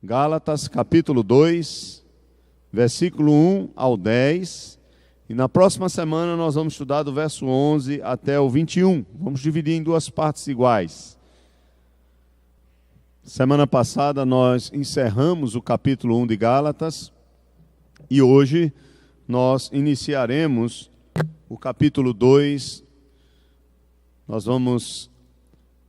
Gálatas capítulo 2, versículo 1 ao 10. E na próxima semana nós vamos estudar do verso 11 até o 21. Vamos dividir em duas partes iguais. Semana passada nós encerramos o capítulo 1 de Gálatas e hoje nós iniciaremos o capítulo 2. Nós vamos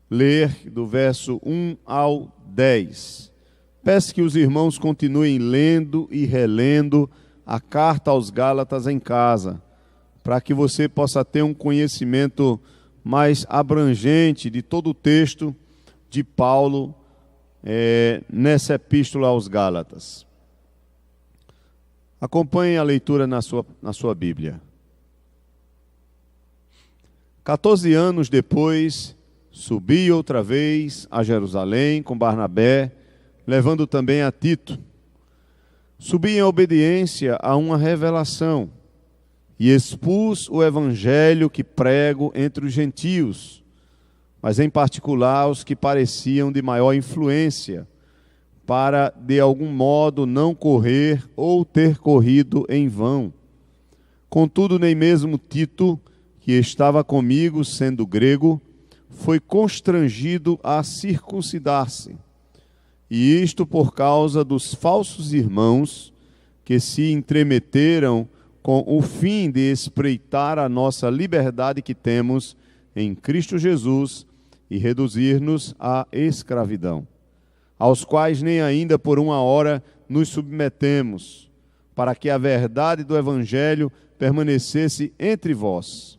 ler do verso 1 ao 10. Peço que os irmãos continuem lendo e relendo a carta aos Gálatas em casa, para que você possa ter um conhecimento mais abrangente de todo o texto de Paulo nessa epístola aos Gálatas. Acompanhe a leitura na sua Bíblia. 14 anos depois, subi outra vez a Jerusalém com Barnabé, levando também a Tito. Subi em obediência a uma revelação e expus o evangelho que prego entre os gentios, mas em particular os que pareciam de maior influência, para de algum modo não correr ou ter corrido em vão. Contudo, nem mesmo Tito, que estava comigo, sendo grego, foi constrangido a circuncidar-se. E isto por causa dos falsos irmãos que se entremeteram com o fim de espreitar a nossa liberdade que temos em Cristo Jesus e reduzir-nos à escravidão, aos quais nem ainda por uma hora nos submetemos, para que a verdade do Evangelho permanecesse entre vós.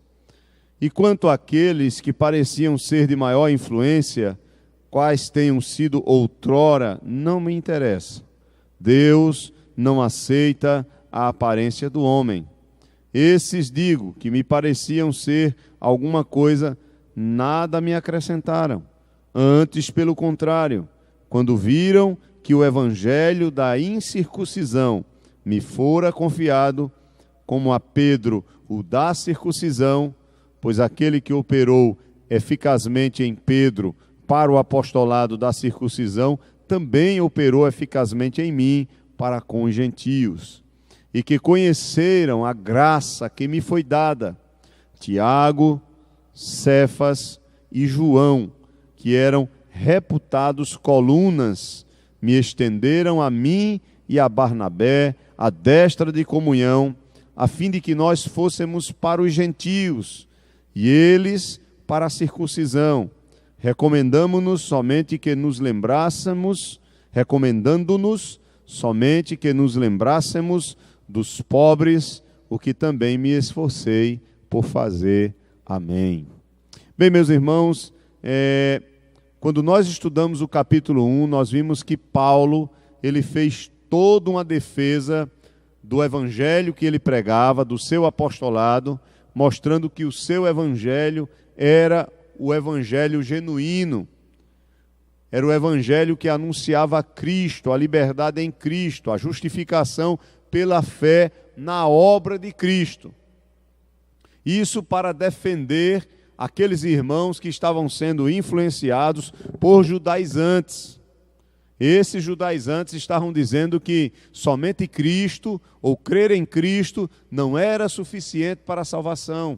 E quanto àqueles que pareciam ser de maior influência, quais tenham sido outrora, não me interessa. Deus não aceita a aparência do homem. Esses, digo, que me pareciam ser alguma coisa, nada me acrescentaram. Antes, pelo contrário, quando viram que o evangelho da incircuncisão me fora confiado, como a Pedro o da circuncisão, pois aquele que operou eficazmente em Pedro para o apostolado da circuncisão, também operou eficazmente em mim para com os gentios, e que conheceram a graça que me foi dada, Tiago, Cefas e João, que eram reputados colunas, me estenderam a mim e a Barnabé a destra de comunhão, a fim de que nós fôssemos para os gentios, e eles para a circuncisão, recomendando-nos somente que nos lembrássemos dos pobres, o que também me esforcei por fazer. Amém. Bem, meus irmãos, quando nós estudamos o capítulo 1, nós vimos que Paulo, ele fez toda uma defesa do evangelho que ele pregava, do seu apostolado, mostrando que o seu evangelho era o evangelho genuíno, era o evangelho que anunciava a Cristo, a liberdade em Cristo, a justificação pela fé na obra de Cristo. Isso para defender aqueles irmãos que estavam sendo influenciados por judaizantes. Esses judaizantes estavam dizendo que somente Cristo, ou crer em Cristo, não era suficiente para a salvação.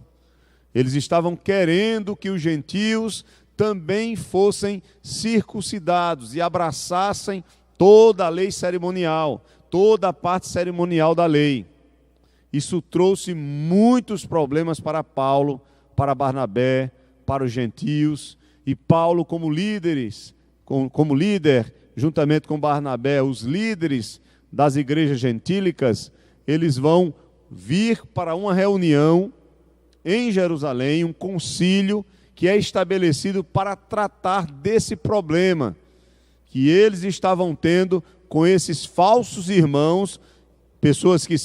Eles estavam querendo que os gentios também fossem circuncidados e abraçassem toda a lei cerimonial, toda a parte cerimonial da lei. Isso trouxe muitos problemas para Paulo, para Barnabé, para os gentios. E Paulo, como líder, juntamente com Barnabé, os líderes das igrejas gentílicas, eles vão vir para uma reunião em Jerusalém, um concílio que é estabelecido para tratar desse problema que eles estavam tendo com esses falsos irmãos,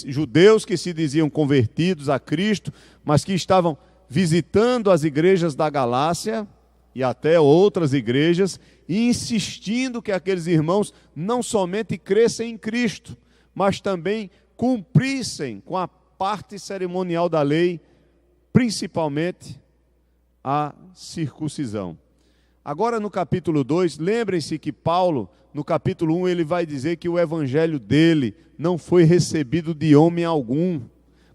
judeus que se diziam convertidos a Cristo, mas que estavam visitando as igrejas da Galácia e até outras igrejas, e insistindo que aqueles irmãos não somente crescem em Cristo, mas também cumprissem com a parte cerimonial da lei, principalmente a circuncisão. Agora no capítulo 2, lembrem-se que Paulo no capítulo 1, ele vai dizer que o evangelho dele não foi recebido de homem algum,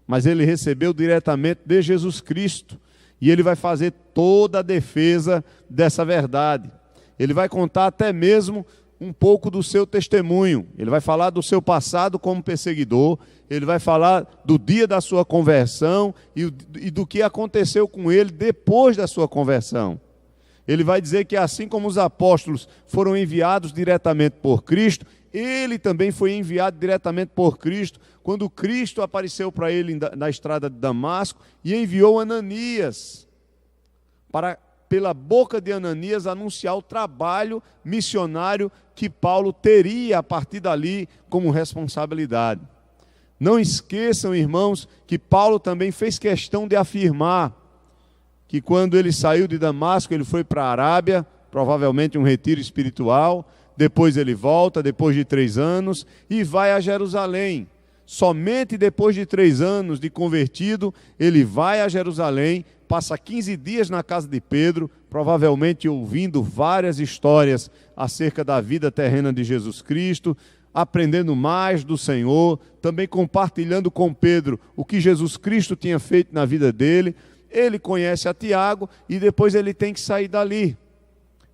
mas ele recebeu diretamente de Jesus Cristo. E ele vai fazer toda a defesa dessa verdade. Ele vai contar até mesmo um pouco do seu testemunho. Ele vai falar do seu passado como perseguidor. Ele vai falar do dia da sua conversão e do que aconteceu com ele depois da sua conversão. Ele vai dizer que assim como os apóstolos foram enviados diretamente por Cristo, ele também foi enviado diretamente por Cristo, quando Cristo apareceu para ele na estrada de Damasco e enviou Ananias para, pela boca de Ananias, anunciar o trabalho missionário que Paulo teria a partir dali como responsabilidade. Não esqueçam, irmãos, que Paulo também fez questão de afirmar que quando ele saiu de Damasco, ele foi para a Arábia, provavelmente um retiro espiritual, depois ele volta, depois de 3 anos, e vai a Jerusalém. Somente depois de 3 anos de convertido, ele vai a Jerusalém, passa 15 dias na casa de Pedro, provavelmente ouvindo várias histórias acerca da vida terrena de Jesus Cristo, aprendendo mais do Senhor, também compartilhando com Pedro o que Jesus Cristo tinha feito na vida dele. Ele conhece a Tiago e depois ele tem que sair dali.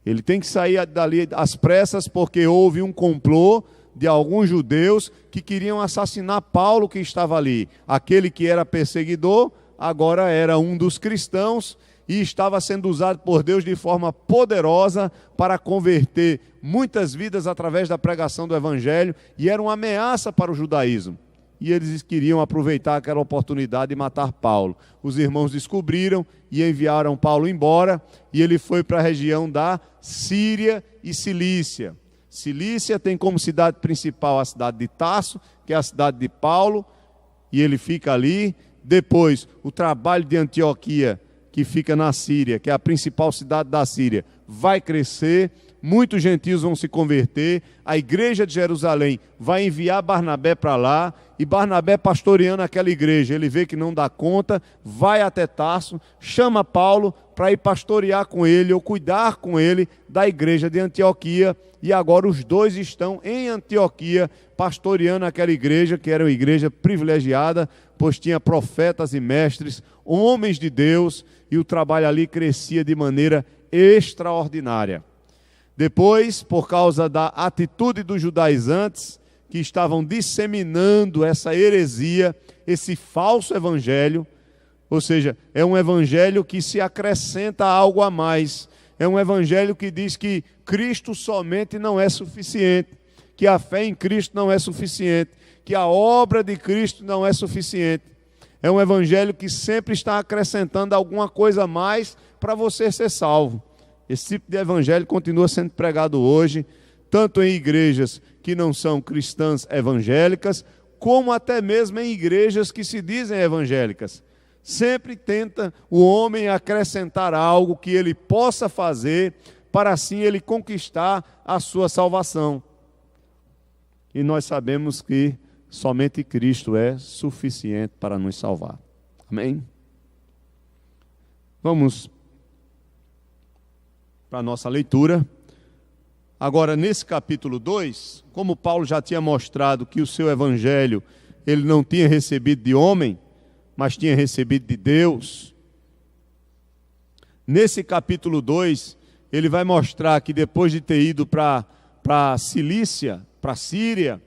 Ele tem que sair dali às pressas porque houve um complô de alguns judeus que queriam assassinar Paulo, que estava ali. Aquele que era perseguidor agora era um dos cristãos e estava sendo usado por Deus de forma poderosa para converter muitas vidas através da pregação do Evangelho, e era uma ameaça para o judaísmo. E eles queriam aproveitar aquela oportunidade de matar Paulo. Os irmãos descobriram e enviaram Paulo embora, e ele foi para a região da Síria e Cilícia. Cilícia tem como cidade principal a cidade de Tarso, que é a cidade de Paulo, e ele fica ali. Depois, o trabalho de Antioquia, que fica na Síria, que é a principal cidade da Síria, vai crescer. Muitos gentios vão se converter, a igreja de Jerusalém vai enviar Barnabé para lá, e Barnabé pastoreando aquela igreja, ele vê que não dá conta, vai até Tarso, chama Paulo para ir pastorear com ele, ou cuidar com ele da igreja de Antioquia, e agora os dois estão em Antioquia, pastoreando aquela igreja, que era uma igreja privilegiada, pois tinha profetas e mestres, homens de Deus, e o trabalho ali crescia de maneira extraordinária. Depois, por causa da atitude dos judaizantes, que estavam disseminando essa heresia, esse falso evangelho, ou seja, é um evangelho que se acrescenta algo a mais, é um evangelho que diz que Cristo somente não é suficiente, que a fé em Cristo não é suficiente, que a obra de Cristo não é suficiente. É um evangelho que sempre está acrescentando alguma coisa a mais para você ser salvo. Esse tipo de evangelho continua sendo pregado hoje, tanto em igrejas que não são cristãs evangélicas, como até mesmo em igrejas que se dizem evangélicas. Sempre tenta o homem acrescentar algo que ele possa fazer, para assim ele conquistar a sua salvação. E nós sabemos que somente Cristo é suficiente para nos salvar. Amém? Vamos para a nossa leitura. Agora, nesse capítulo 2, como Paulo já tinha mostrado que o seu evangelho ele não tinha recebido de homem, mas tinha recebido de Deus, nesse capítulo 2, ele vai mostrar que depois de ter ido para a Cilícia, para a Síria,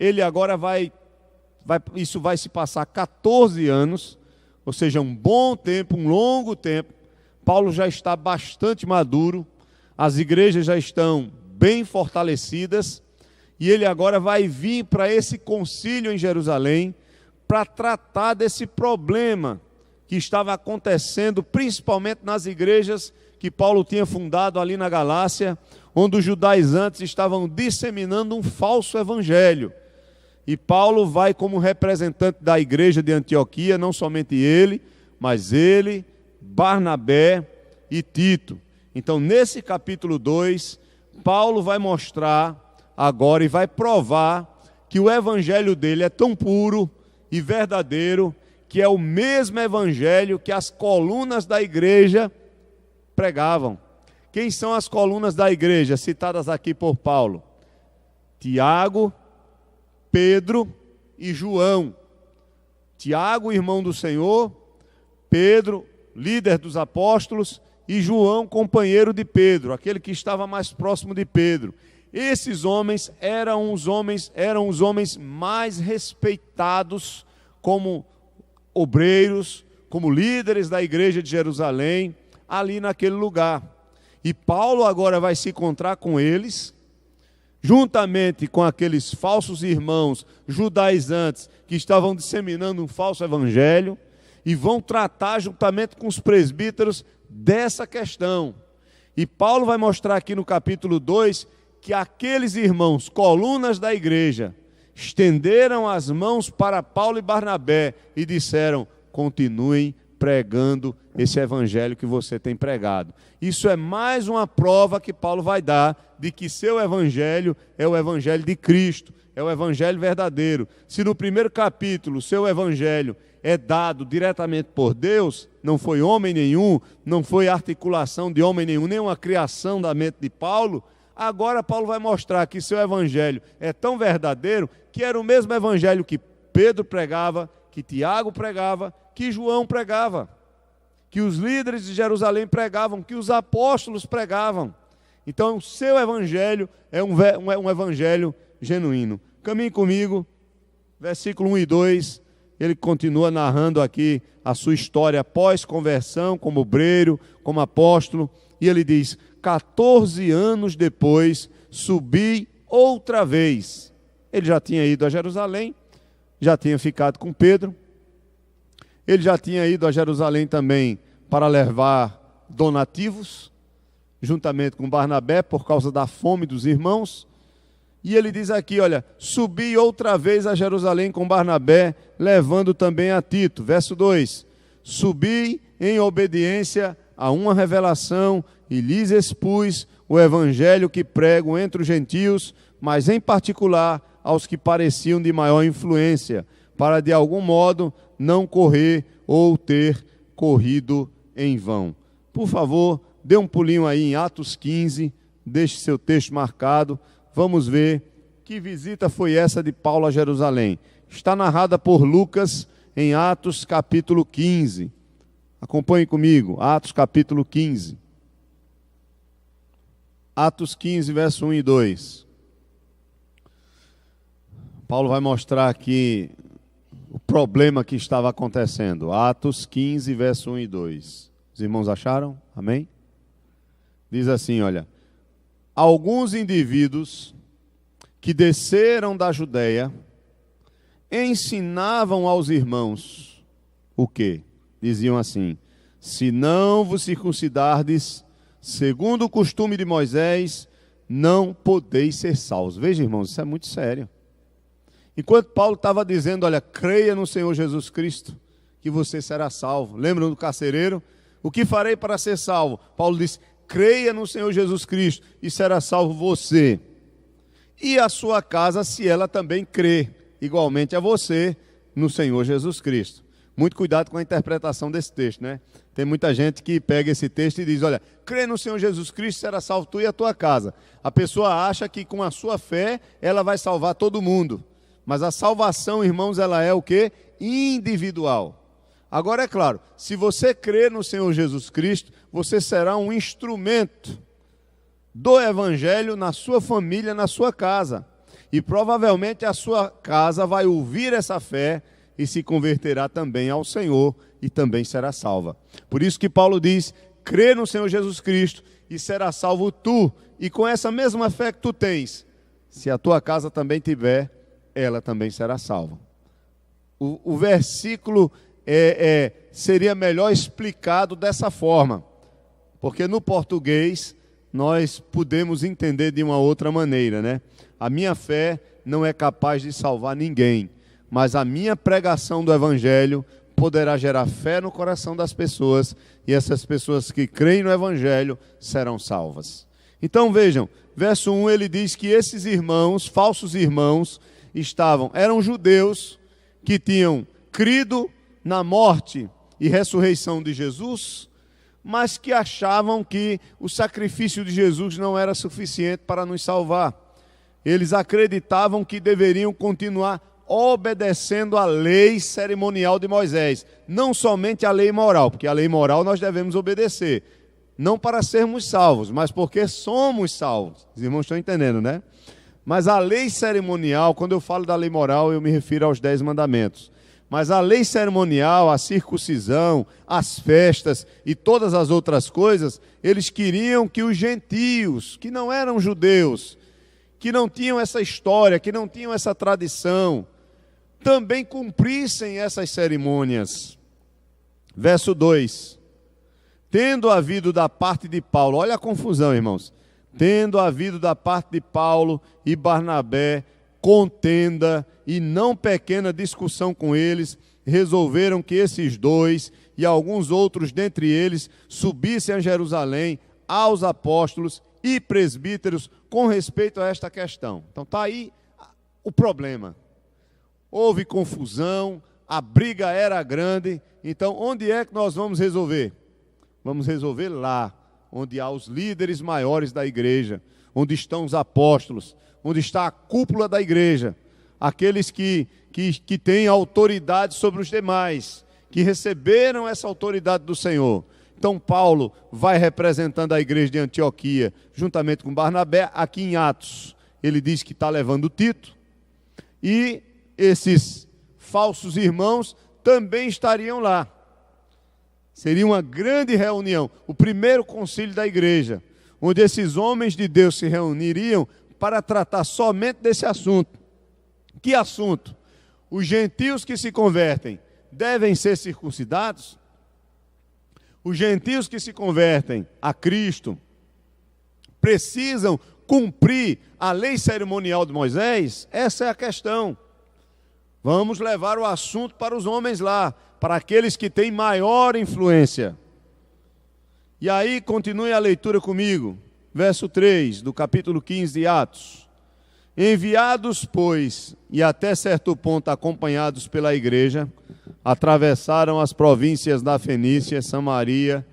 ele agora isso vai se passar 14 anos, ou seja, um bom tempo, um longo tempo. Paulo já está bastante maduro, as igrejas já estão bem fortalecidas, e ele agora vai vir para esse concílio em Jerusalém, para tratar desse problema que estava acontecendo, principalmente nas igrejas que Paulo tinha fundado ali na Galácia, onde os judaizantes estavam disseminando um falso evangelho. E Paulo vai como representante da igreja de Antioquia, não somente ele, mas ele, Barnabé e Tito. Então, nesse capítulo 2, Paulo vai mostrar agora e vai provar que o evangelho dele é tão puro e verdadeiro, que é o mesmo evangelho que as colunas da igreja pregavam. Quem são as colunas da igreja citadas aqui por Paulo? Tiago, Pedro e João. Tiago, irmão do Senhor, Pedro, líder dos apóstolos, e João, companheiro de Pedro, aquele que estava mais próximo de Pedro. Esses homens eram os homens mais respeitados como obreiros, como líderes da igreja de Jerusalém, ali naquele lugar. E Paulo agora vai se encontrar com eles, juntamente com aqueles falsos irmãos judaizantes que estavam disseminando um falso evangelho, e vão tratar juntamente com os presbíteros dessa questão. E Paulo vai mostrar aqui no capítulo 2 que aqueles irmãos, colunas da igreja, estenderam as mãos para Paulo e Barnabé e disseram: continuem pregando esse evangelho que você tem pregado. Isso é mais uma prova que Paulo vai dar de que seu evangelho é o evangelho de Cristo, é o evangelho verdadeiro. Se no primeiro capítulo seu evangelho é dado diretamente por Deus, não foi homem nenhum, não foi articulação de homem nenhum, nem uma criação da mente de Paulo, agora Paulo vai mostrar que seu evangelho é tão verdadeiro que era o mesmo evangelho que Pedro pregava, que Tiago pregava, que João pregava, que os líderes de Jerusalém pregavam, que os apóstolos pregavam. Então o seu evangelho é um evangelho genuíno. Caminhe comigo, versículo 1 e 2, ele continua narrando aqui a sua história pós-conversão, como obreiro, como apóstolo, e ele diz: 14 anos depois, subi outra vez. Ele já tinha ido a Jerusalém, já tinha ficado com Pedro, ele já tinha ido a Jerusalém também para levar donativos, juntamente com Barnabé, por causa da fome dos irmãos. E ele diz aqui, olha, subi outra vez a Jerusalém com Barnabé, levando também a Tito. Verso 2, subi em obediência a uma revelação e lhes expus o evangelho que prego entre os gentios, mas em particular aos que pareciam de maior influência, para de algum modo não correr ou ter corrido em vão. Por favor, dê um pulinho aí em Atos 15, deixe seu texto marcado. Vamos ver que visita foi essa de Paulo a Jerusalém. Está narrada por Lucas em Atos capítulo 15. Acompanhe comigo, Atos capítulo 15. Atos 15, verso 1 e 2. Paulo vai mostrar aqui o problema que estava acontecendo. Atos 15, verso 1 e 2. Os irmãos acharam? Amém? Diz assim, olha: alguns indivíduos que desceram da Judeia ensinavam aos irmãos o quê? Diziam assim: se não vos circuncidardes segundo o costume de Moisés, não podeis ser salvos. Veja, irmãos, isso é muito sério. Enquanto Paulo estava dizendo, olha, creia no Senhor Jesus Cristo, que você será salvo. Lembram do carcereiro? O que farei para ser salvo? Paulo disse: creia no Senhor Jesus Cristo e será salvo você e a sua casa, se ela também crê igualmente a você no Senhor Jesus Cristo. Muito cuidado com a interpretação desse texto, né? Tem muita gente que pega esse texto e diz, olha, crê no Senhor Jesus Cristo, será salvo tu e a tua casa. A pessoa acha que com a sua fé ela vai salvar todo mundo. Mas a salvação, irmãos, ela é o quê? Individual. Agora é claro, se você crer no Senhor Jesus Cristo, você será um instrumento do Evangelho na sua família, na sua casa. E provavelmente a sua casa vai ouvir essa fé e se converterá também ao Senhor e também será salva. Por isso que Paulo diz, crê no Senhor Jesus Cristo e será salvo tu. E com essa mesma fé que tu tens, se a tua casa também tiver, ela também será salva. O versículo seria melhor explicado dessa forma, porque no português nós podemos entender de uma outra maneira, né? A minha fé não é capaz de salvar ninguém, mas a minha pregação do Evangelho poderá gerar fé no coração das pessoas, e essas pessoas que creem no Evangelho serão salvas. Então vejam, verso 1 ele diz que esses irmãos, falsos irmãos, eram judeus que tinham crido na morte e ressurreição de Jesus, mas que achavam que o sacrifício de Jesus não era suficiente para nos salvar. eles acreditavam que deveriam continuar obedecendo a lei cerimonial de Moisés, não somente a lei moral, porque a lei moral nós devemos obedecer, não para sermos salvos, mas porque somos salvos. Os irmãos estão entendendo, né? Mas a lei cerimonial, quando eu falo da lei moral, eu me refiro aos 10 mandamentos. Mas a lei cerimonial, a circuncisão, as festas e todas as outras coisas, eles queriam que os gentios, que não eram judeus, que não tinham essa história, que não tinham essa tradição, também cumprissem essas cerimônias. Verso 2. Tendo havido da parte de Paulo, olha a confusão, irmãos. Tendo havido da parte de Paulo e Barnabé contenda e não pequena discussão com eles, resolveram que esses dois e alguns outros dentre eles subissem a Jerusalém aos apóstolos e presbíteros com respeito a esta questão. Então está aí o problema. Houve confusão, a briga era grande, então onde é que nós vamos resolver? Vamos resolver lá, onde há os líderes maiores da igreja, onde estão os apóstolos, onde está a cúpula da igreja, aqueles que têm autoridade sobre os demais, que receberam essa autoridade do Senhor. Então Paulo vai representando a igreja de Antioquia, juntamente com Barnabé, aqui em Atos. Ele diz que está levando Tito, e esses falsos irmãos também estariam lá. Seria uma grande reunião, o primeiro concílio da igreja, onde esses homens de Deus se reuniriam para tratar somente desse assunto. Que assunto? Os gentios que se convertem devem ser circuncidados? Os gentios que se convertem a Cristo precisam cumprir a lei cerimonial de Moisés? Essa é a questão. Vamos levar o assunto para os homens lá, para aqueles que têm maior influência. E aí, continue a leitura comigo. Verso 3 do capítulo 15 de Atos. Enviados, pois, e até certo ponto acompanhados pela igreja, atravessaram as províncias da Fenícia, Samaria,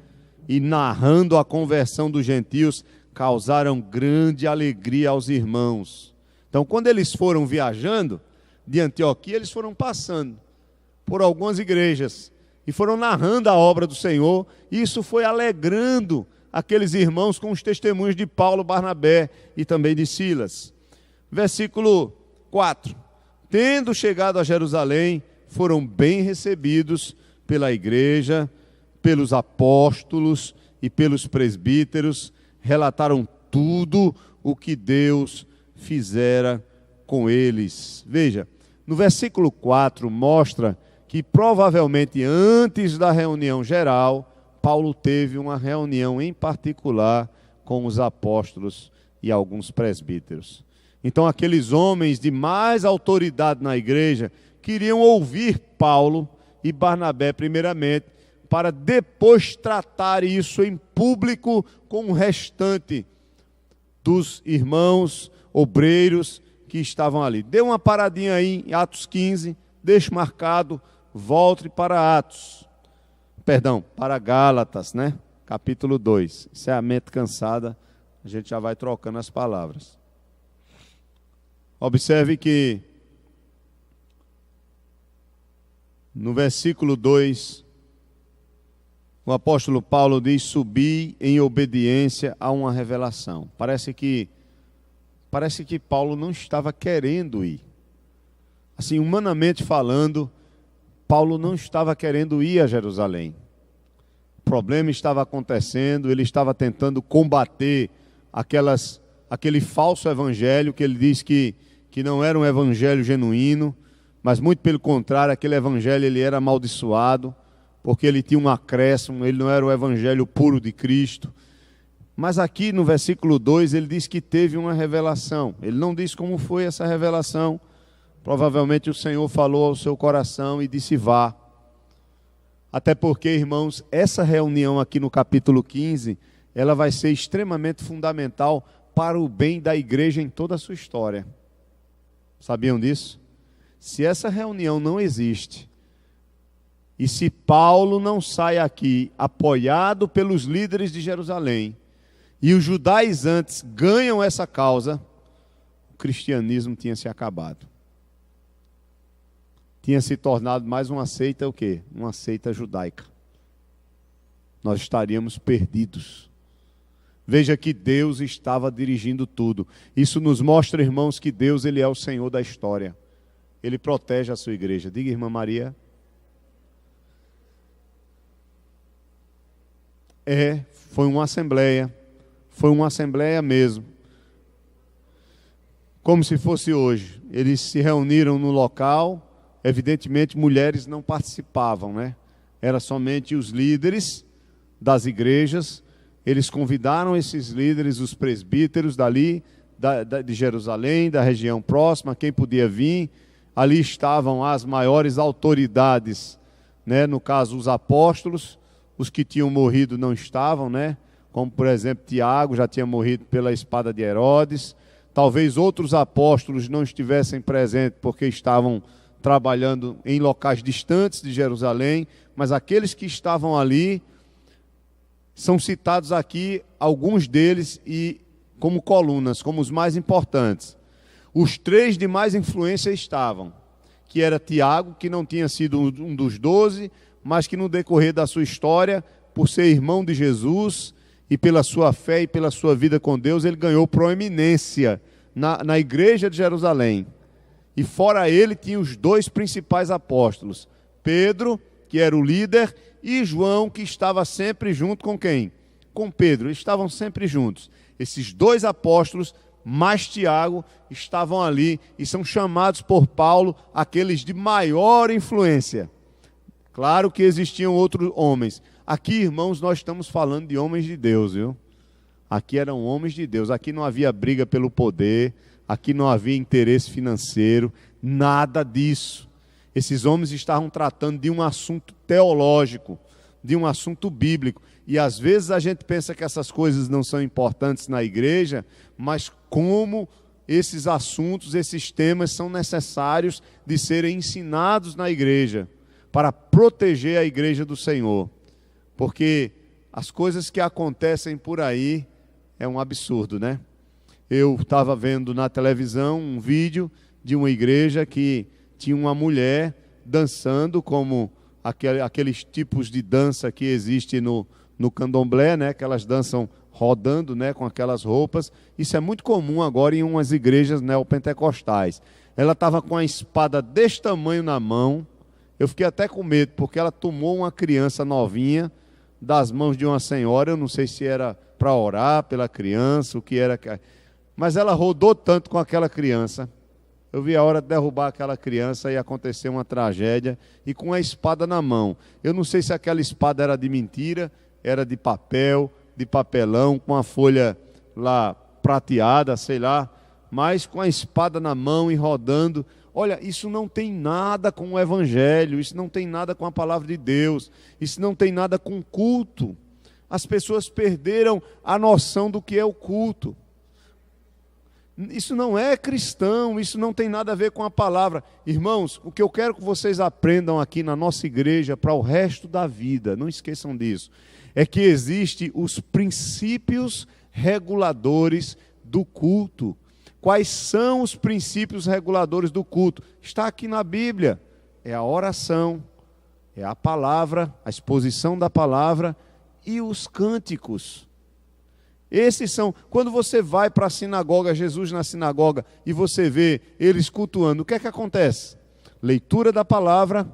e narrando a conversão dos gentios, causaram grande alegria aos irmãos. Então, quando eles foram viajando de Antioquia, eles foram passando por algumas igrejas e foram narrando a obra do Senhor, e isso foi alegrando aqueles irmãos com os testemunhos de Paulo, Barnabé e também de Silas. Versículo 4. Tendo chegado a Jerusalém, foram bem recebidos pela igreja, pelos apóstolos e pelos presbíteros, relataram tudo o que Deus fizera com eles. Veja, no versículo 4 mostra que provavelmente antes da reunião geral, Paulo teve uma reunião em particular com os apóstolos e alguns presbíteros. Então aqueles homens de mais autoridade na igreja queriam ouvir Paulo e Barnabé primeiramente, para depois tratar isso em público com o restante dos irmãos obreiros que estavam ali. Dê uma paradinha aí em Atos 15, deixe marcado, volte para para Gálatas, né? Capítulo 2. Isso é a mente cansada, a gente já vai trocando as palavras. Observe que no versículo 2, o apóstolo Paulo diz: subi em obediência a uma revelação. Parece que Paulo não estava querendo ir. Assim, humanamente falando, Paulo não estava querendo ir a Jerusalém. O problema estava acontecendo, ele estava tentando combater aquele falso evangelho que ele diz que não era um evangelho genuíno, mas muito pelo contrário, aquele evangelho ele era amaldiçoado, porque ele tinha um acréscimo, ele não era o evangelho puro de Cristo. Mas aqui no versículo 2 ele diz que teve uma revelação. Ele não diz como foi essa revelação. Provavelmente o Senhor falou ao seu coração e disse: vá. Até porque, irmãos, essa reunião aqui no capítulo 15, ela vai ser extremamente fundamental para o bem da igreja em toda a sua história. Sabiam disso? Se essa reunião não existe, e se Paulo não sai aqui apoiado pelos líderes de Jerusalém, e os judaizantes ganham essa causa, o cristianismo tinha se acabado. Tinha se tornado mais uma seita o quê? Uma seita judaica. Nós estaríamos perdidos. Veja que Deus estava dirigindo tudo. Isso nos mostra, irmãos, que Deus, Ele é o Senhor da história. Ele protege a sua igreja. Diga, irmã Maria. Foi uma assembleia mesmo. Como se fosse hoje. Eles se reuniram no local, evidentemente mulheres não participavam, né? Era somente os líderes das igrejas. Eles convidaram esses líderes, os presbíteros dali, de Jerusalém, da região próxima, quem podia vir. Ali estavam as maiores autoridades, né? No caso os apóstolos. Os que tinham morrido não estavam, né? Como, por exemplo, Tiago já tinha morrido pela espada de Herodes. Talvez outros apóstolos não estivessem presentes porque estavam trabalhando em locais distantes de Jerusalém. Mas aqueles que estavam ali, são citados aqui alguns deles e como colunas, como os mais importantes. Os 3 de mais influência estavam, que era Tiago, que não tinha sido um dos 12, mas que no decorrer da sua história, por ser irmão de Jesus, e pela sua fé e pela sua vida com Deus, ele ganhou proeminência na igreja de Jerusalém. E fora ele, tinha os 2 principais apóstolos, Pedro, que era o líder, e João, que estava sempre junto com quem? Com Pedro, eles estavam sempre juntos. Esses 2 apóstolos, mais Tiago, estavam ali, e são chamados por Paulo, aqueles de maior influência. Claro que existiam outros homens. Aqui, irmãos, nós estamos falando de homens de Deus, viu? Aqui eram homens de Deus. Aqui não havia briga pelo poder. Aqui não havia interesse financeiro. Nada disso. Esses homens estavam tratando de um assunto teológico, de um assunto bíblico. E às vezes a gente pensa que essas coisas não são importantes na igreja, mas como esses assuntos, esses temas são necessários de serem ensinados na igreja, para proteger a igreja do Senhor. Porque as coisas que acontecem por aí é um absurdo, né? Eu estava vendo na televisão um vídeo de uma igreja que tinha uma mulher dançando como aqueles tipos de dança que existe no candomblé, né? Que elas dançam rodando, né? Com aquelas roupas. Isso é muito comum agora em umas igrejas neopentecostais. Ela estava com a espada deste tamanho na mão. Eu fiquei até com medo, porque ela tomou uma criança novinha das mãos de uma senhora. Eu não sei se era para orar pela criança, o que era. Mas ela rodou tanto com aquela criança. Eu vi a hora de derrubar aquela criança e acontecer uma tragédia. E com a espada na mão. Eu não sei se aquela espada era de mentira, era de papel, de papelão, com a folha lá prateada, sei lá. Mas com a espada na mão e rodando. Olha, isso não tem nada com o Evangelho, isso não tem nada com a palavra de Deus, isso não tem nada com culto. As pessoas perderam a noção do que é o culto. Isso não é cristão, isso não tem nada a ver com a palavra. Irmãos, o que eu quero que vocês aprendam aqui na nossa igreja para o resto da vida, não esqueçam disso, é que existem os princípios reguladores do culto. Quais são os princípios reguladores do culto? Está aqui na Bíblia. É a oração, é a palavra, a exposição da palavra e os cânticos. Esses são, quando você vai para a sinagoga, Jesus na sinagoga, e você vê eles cultuando, o que é que acontece? Leitura da palavra,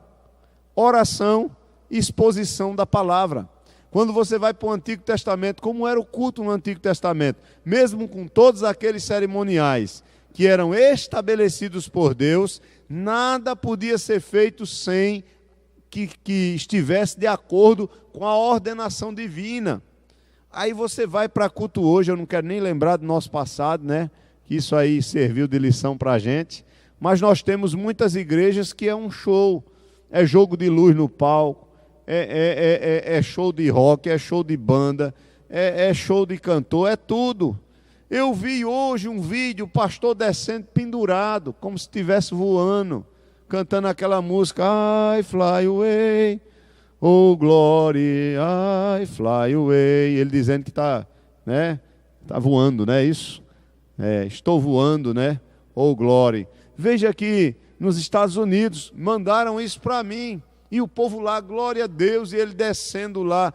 oração e exposição da palavra. Quando você vai para o Antigo Testamento, como era o culto no Antigo Testamento? Mesmo com todos aqueles cerimoniais que eram estabelecidos por Deus, nada podia ser feito sem que estivesse de acordo com a ordenação divina. Aí você vai para culto hoje, eu não quero nem lembrar do nosso passado, né? Que isso aí serviu de lição para a gente. Mas nós temos muitas igrejas que é um show, é jogo de luz no palco, é show de rock, é show de banda, é show de cantor, é tudo. Eu vi hoje um vídeo, o pastor descendo pendurado, como se estivesse voando, cantando aquela música, I fly away, oh glory, I fly away. Ele dizendo que está, né, tá voando, não é isso? Estou voando, né? ou glória. Veja que nos Estados Unidos mandaram isso para mim, e o povo lá, glória a Deus, e ele descendo lá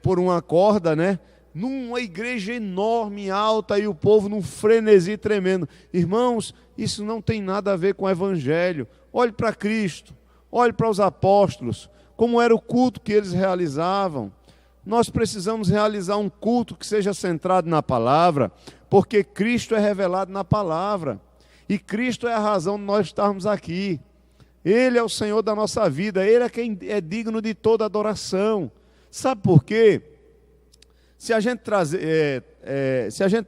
por uma corda, né? Numa igreja enorme, alta, e o povo num frenesi tremendo. Irmãos, isso não tem nada a ver com o evangelho. Olhe para Cristo, olhe para os apóstolos, como era o culto que eles realizavam. Nós precisamos realizar um culto que seja centrado na palavra, porque Cristo é revelado na palavra, e Cristo é a razão de nós estarmos aqui. Ele é o Senhor da nossa vida, Ele é quem é digno de toda adoração. Sabe por quê? Se a gente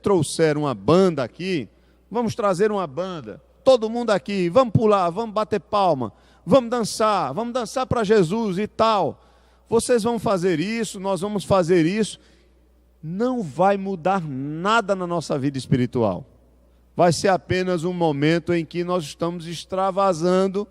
trouxer uma banda aqui, vamos trazer uma banda, todo mundo aqui, vamos pular, vamos bater palma, vamos dançar para Jesus e tal. Vocês vão fazer isso, nós vamos fazer isso. Não vai mudar nada na nossa vida espiritual. Vai ser apenas um momento em que nós estamos extravasando,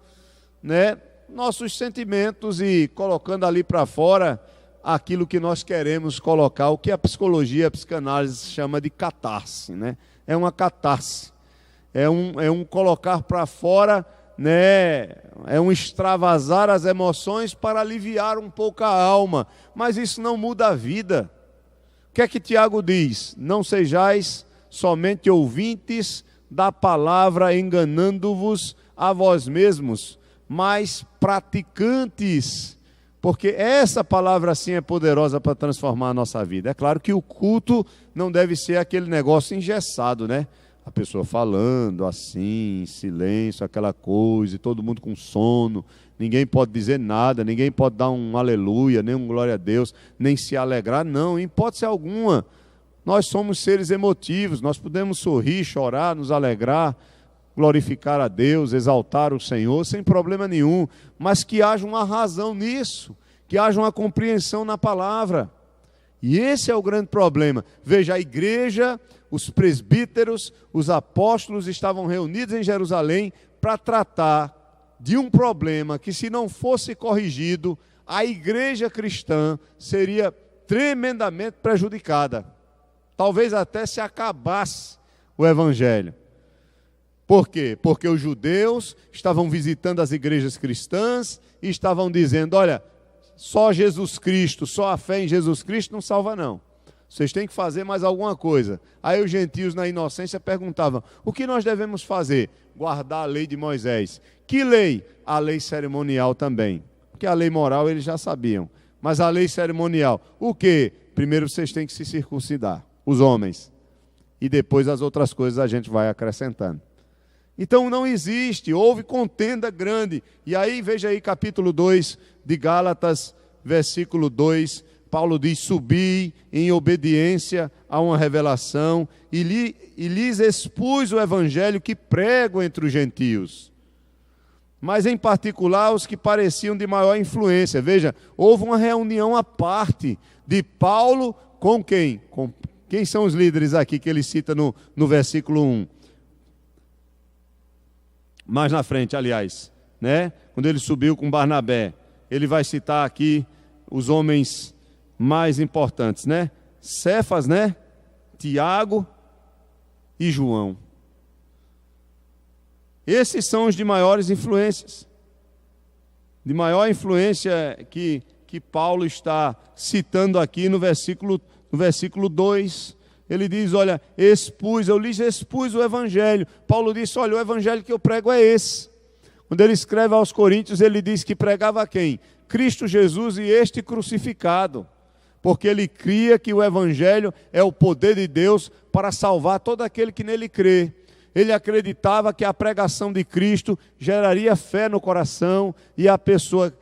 né, nossos sentimentos e colocando ali para fora aquilo que nós queremos colocar, o que a psicologia, a psicanálise chama de catarse, né? É uma catarse, é um colocar para fora, né? É um extravasar as emoções para aliviar um pouco a alma, mas isso não muda a vida. O que é que Tiago diz? Não sejais somente ouvintes da palavra, enganando-vos a vós mesmos, mas praticantes. Porque essa palavra sim é poderosa para transformar a nossa vida. É claro que o culto não deve ser aquele negócio engessado, né? A pessoa falando assim, em silêncio, aquela coisa, e todo mundo com sono. Ninguém pode dizer nada, ninguém pode dar um aleluia, nem um glória a Deus, nem se alegrar. Não, em hipótese alguma. Nós somos seres emotivos, nós podemos sorrir, chorar, nos alegrar, glorificar a Deus, exaltar o Senhor, sem problema nenhum, mas que haja uma razão nisso, que haja uma compreensão na palavra. E esse é o grande problema. Veja, a igreja, os presbíteros, os apóstolos estavam reunidos em Jerusalém para tratar de um problema que, se não fosse corrigido, a igreja cristã seria tremendamente prejudicada. Talvez até se acabasse o evangelho. Por quê? Porque os judeus estavam visitando as igrejas cristãs e estavam dizendo, olha, só Jesus Cristo, só a fé em Jesus Cristo não salva não. Vocês têm que fazer mais alguma coisa. Aí os gentios na inocência perguntavam, o que nós devemos fazer? Guardar a lei de Moisés. Que lei? A lei cerimonial também. Porque a lei moral eles já sabiam. Mas a lei cerimonial, o quê? Primeiro vocês têm que se circuncidar, os homens. E depois as outras coisas a gente vai acrescentando. Então não existe, houve contenda grande. E aí, veja aí capítulo 2 de Gálatas, versículo 2, Paulo diz, subi em obediência a uma revelação e lhes expus o evangelho que prego entre os gentios. Mas em particular os que pareciam de maior influência. Veja, houve uma reunião à parte de Paulo com quem? Com quem são os líderes aqui que ele cita no versículo 1? Mais na frente, aliás, né? Quando ele subiu com Barnabé, ele vai citar aqui os homens mais importantes, né? Cefas, né? Tiago e João. Esses são os de maiores influências. De maior influência que Paulo está citando aqui no versículo 2. Ele diz, olha, eu lhes expus o evangelho. Paulo disse, olha, o evangelho que eu prego é esse. Quando ele escreve aos Coríntios, ele diz que pregava quem? Cristo Jesus e este crucificado. Porque ele cria que o evangelho é o poder de Deus para salvar todo aquele que nele crê. Ele acreditava que a pregação de Cristo geraria fé no coração e a pessoa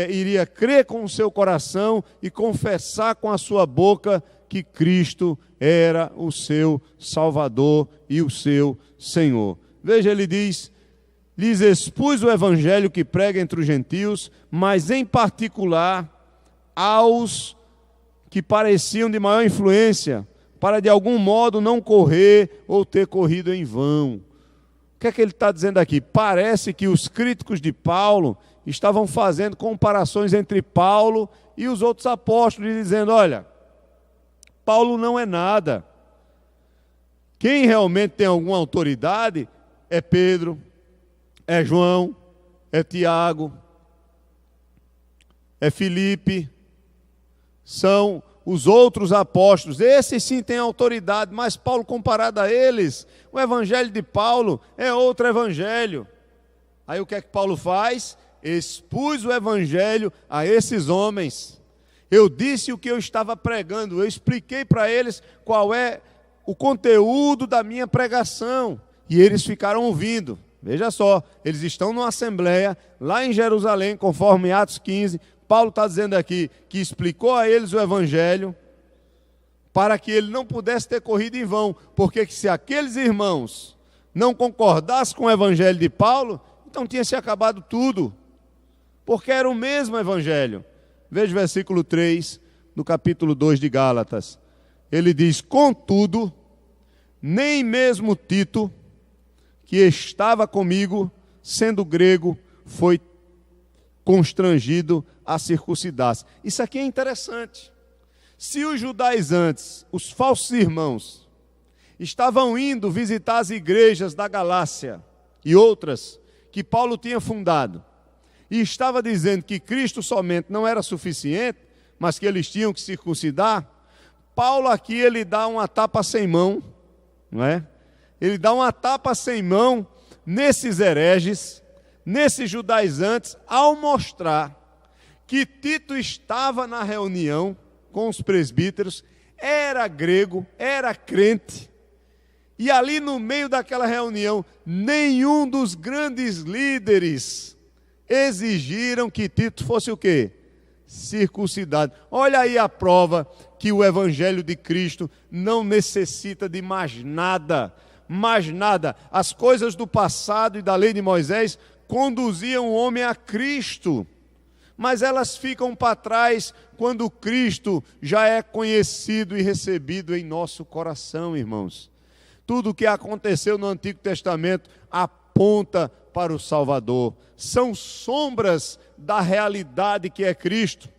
iria crer com o seu coração e confessar com a sua boca que Cristo era o seu Salvador e o seu Senhor. Veja, ele diz, lhes expus o evangelho que prega entre os gentios, mas em particular aos que pareciam de maior influência, para de algum modo não correr ou ter corrido em vão. O que é que ele está dizendo aqui? Parece que os críticos de Paulo estavam fazendo comparações entre Paulo e os outros apóstolos, dizendo, olha, Paulo não é nada. Quem realmente tem alguma autoridade é Pedro, é João, é Tiago, é Filipe, são os outros apóstolos. Esses sim têm autoridade, mas Paulo, comparado a eles, o evangelho de Paulo é outro evangelho. Aí o que é que Paulo faz? Expus o evangelho a esses homens. Eu disse o que eu estava pregando, eu expliquei para eles qual é o conteúdo da minha pregação, e eles ficaram ouvindo. Veja só, eles estão numa assembleia lá em Jerusalém, conforme Atos 15. Paulo está dizendo aqui que explicou a eles o evangelho para que ele não pudesse ter corrido em vão, porque se aqueles irmãos não concordassem com o evangelho de Paulo, então tinha se acabado tudo, porque era o mesmo evangelho. Veja o versículo 3 do capítulo 2 de Gálatas. Ele diz: contudo, nem mesmo Tito, que estava comigo, sendo grego, foi constrangido a circuncidar-se. Isso aqui é interessante. Se os judaizantes, os falsos irmãos, estavam indo visitar as igrejas da Galácia e outras que Paulo tinha fundado, e estava dizendo que Cristo somente não era suficiente, mas que eles tinham que circuncidar, Paulo aqui ele dá uma tapa sem mão, não é? Ele dá uma tapa sem mão nesses hereges, nesses judaizantes, ao mostrar que Tito estava na reunião com os presbíteros, era grego, era crente, e ali no meio daquela reunião, nenhum dos grandes líderes exigiram que Tito fosse o quê? Circuncidado. Olha aí a prova que o evangelho de Cristo não necessita de mais nada. Mais nada. As coisas do passado e da lei de Moisés conduziam o homem a Cristo, mas elas ficam para trás quando Cristo já é conhecido e recebido em nosso coração, irmãos. Tudo o que aconteceu no Antigo Testamento aponta para o Salvador. São sombras da realidade que é Cristo.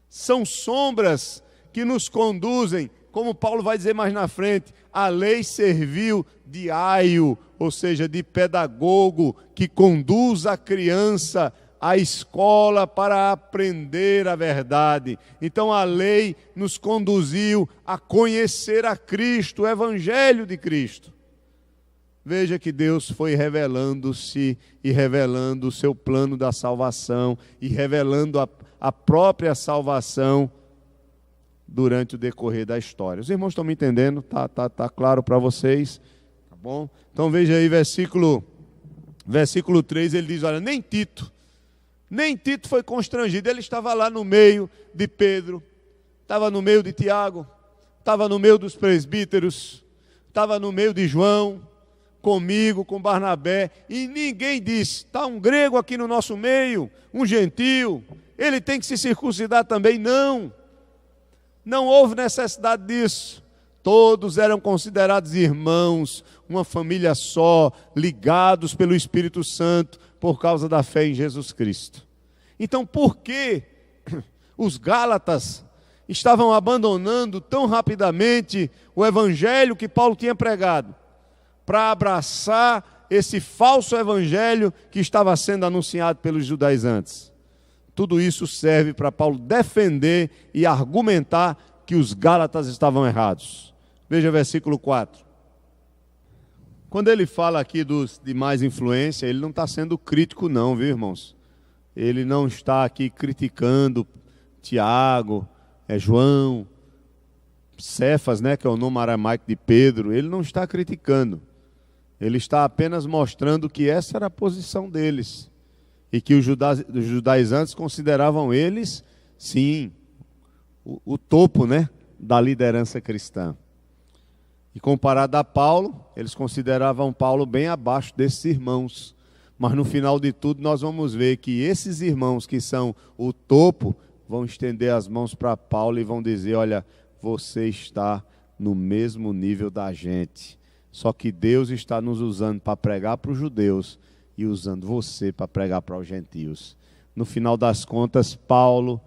São sombras que nos conduzem, como Paulo vai dizer mais na frente, a lei serviu de aio, ou seja, de pedagogo, que conduz a criança à escola para aprender a verdade. Então a lei nos conduziu a conhecer a Cristo, o evangelho de Cristo. Veja que Deus foi revelando-se e revelando o seu plano da salvação e revelando a própria salvação durante o decorrer da história. Os irmãos estão me entendendo? Tá claro para vocês? Tá bom? Então veja aí versículo 3, ele diz, olha, nem Tito foi constrangido, ele estava lá no meio de Pedro, estava no meio de Tiago, estava no meio dos presbíteros, estava no meio de João, comigo, com Barnabé, e ninguém disse, está um grego aqui no nosso meio, um gentio, ele tem que se circuncidar também. Não houve necessidade disso. Todos eram considerados irmãos, uma família só, ligados pelo Espírito Santo, por causa da fé em Jesus Cristo. Então, por que os Gálatas estavam abandonando tão rapidamente o evangelho que Paulo tinha pregado, para abraçar esse falso evangelho que estava sendo anunciado pelos judaizantes? Tudo isso serve para Paulo defender e argumentar que os Gálatas estavam errados. Veja o versículo 4. Quando ele fala aqui dos de mais influência, ele não está sendo crítico não, viu, irmãos? Ele não está aqui criticando Tiago, João, Cefas, né, que é o nome aramaico de Pedro. Ele não está criticando. Ele está apenas mostrando que essa era a posição deles. E que os judaizantes consideravam eles, sim, o topo, né, da liderança cristã. E comparado a Paulo, eles consideravam Paulo bem abaixo desses irmãos. Mas no final de tudo nós vamos ver que esses irmãos que são o topo, vão estender as mãos para Paulo e vão dizer, olha, você está no mesmo nível da gente. Só que Deus está nos usando para pregar para os judeus e usando você para pregar para os gentios. No final das contas, Paulo,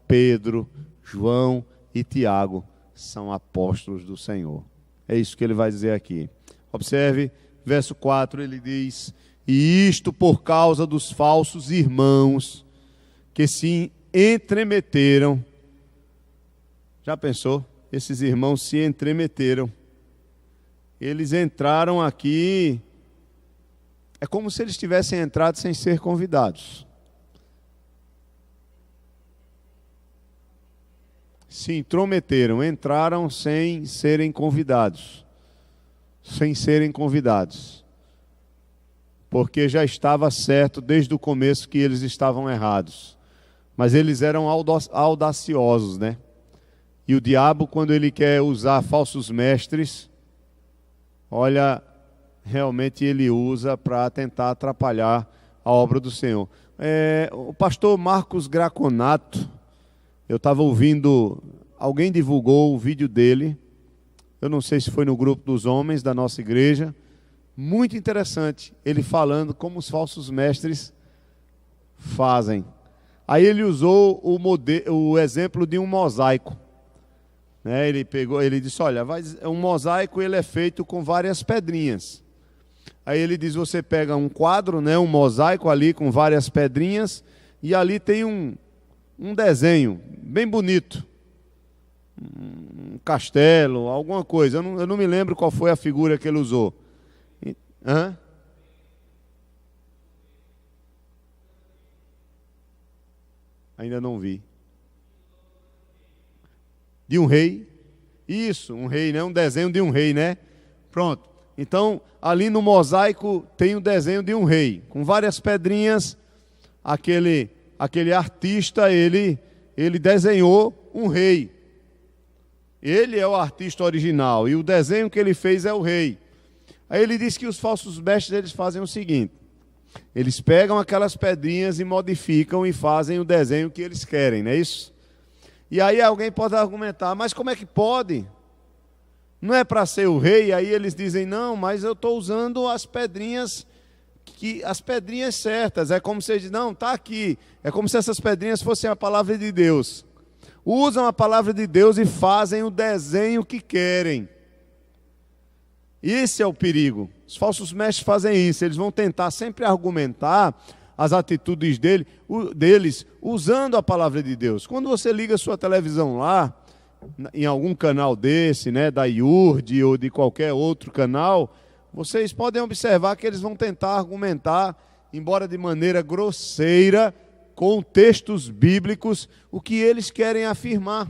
Pedro, João e Tiago são apóstolos do Senhor. É isso que ele vai dizer aqui. Observe verso 4, ele diz: e isto por causa dos falsos irmãos que se entremeteram. Já pensou? Esses irmãos se entremeteram. Eles entraram aqui, é como se eles tivessem entrado sem ser convidados. Se intrometeram, entraram sem serem convidados. Sem serem convidados. Porque já estava certo desde o começo que eles estavam errados. Mas eles eram audaciosos, né? E o diabo, quando ele quer usar falsos mestres, olha, realmente ele usa para tentar atrapalhar a obra do Senhor. O pastor Marcos Graconato, eu estava ouvindo, alguém divulgou o vídeo dele, eu não sei se foi no grupo dos homens da nossa igreja, muito interessante, ele falando como os falsos mestres fazem. Aí ele usou o exemplo de um mosaico. Né? Ele disse, olha, um mosaico ele é feito com várias pedrinhas. Aí ele diz, você pega um quadro, né, um mosaico ali com várias pedrinhas, e ali tem um desenho bem bonito. Um castelo, alguma coisa. Eu não me lembro qual foi a figura que ele usou. Hã? Ainda não vi. De um rei. Isso, um rei, né? Um desenho de um rei, né? Pronto. Então, ali no mosaico tem o desenho de um rei, com várias pedrinhas. Aquele artista, ele desenhou um rei. Ele é o artista original e o desenho que ele fez é o rei. Aí ele diz que os falsos mestres eles fazem o seguinte: eles pegam aquelas pedrinhas e modificam e fazem o desenho que eles querem, não é isso? E aí alguém pode argumentar, mas como é que pode? Não é para ser o rei? Aí eles dizem, não, mas eu estou usando as pedrinhas certas. É como se eles dizem, não, está aqui. É como se essas pedrinhas fossem a palavra de Deus. Usam a palavra de Deus e fazem o desenho que querem. Esse é o perigo. Os falsos mestres fazem isso. Eles vão tentar sempre argumentar as atitudes deles usando a palavra de Deus. Quando você liga a sua televisão lá, em algum canal desse, né, da IURD ou de qualquer outro canal, vocês podem observar que eles vão tentar argumentar, embora de maneira grosseira, com textos bíblicos, o que eles querem afirmar.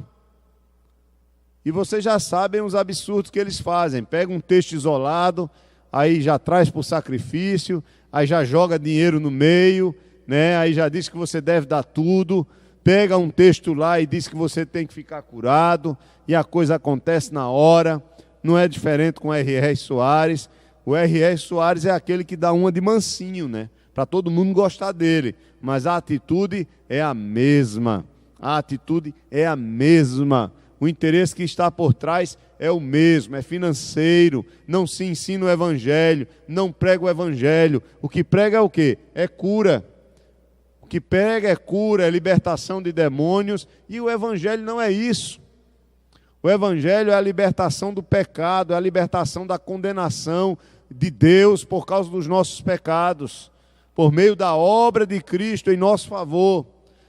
E vocês já sabem os absurdos que eles fazem. Pega um texto isolado, aí já traz para o sacrifício, aí já joga dinheiro no meio, né? Aí já diz que você deve dar tudo. Pega um texto lá e diz que você tem que ficar curado, e a coisa acontece na hora. Não é diferente com o R.R. Soares. O R.R. Soares é aquele que dá uma de mansinho, né? Para todo mundo gostar dele. Mas a atitude é a mesma. A atitude é a mesma. O interesse que está por trás é o mesmo, é financeiro. Não se ensina o evangelho, não prega o evangelho. O que prega é o quê? É cura. O que prega é cura, é libertação de demônios. E o evangelho não é isso. O evangelho é a libertação do pecado, é a libertação da condenação de Deus por causa dos nossos pecados, por meio da obra de Cristo em nosso favor.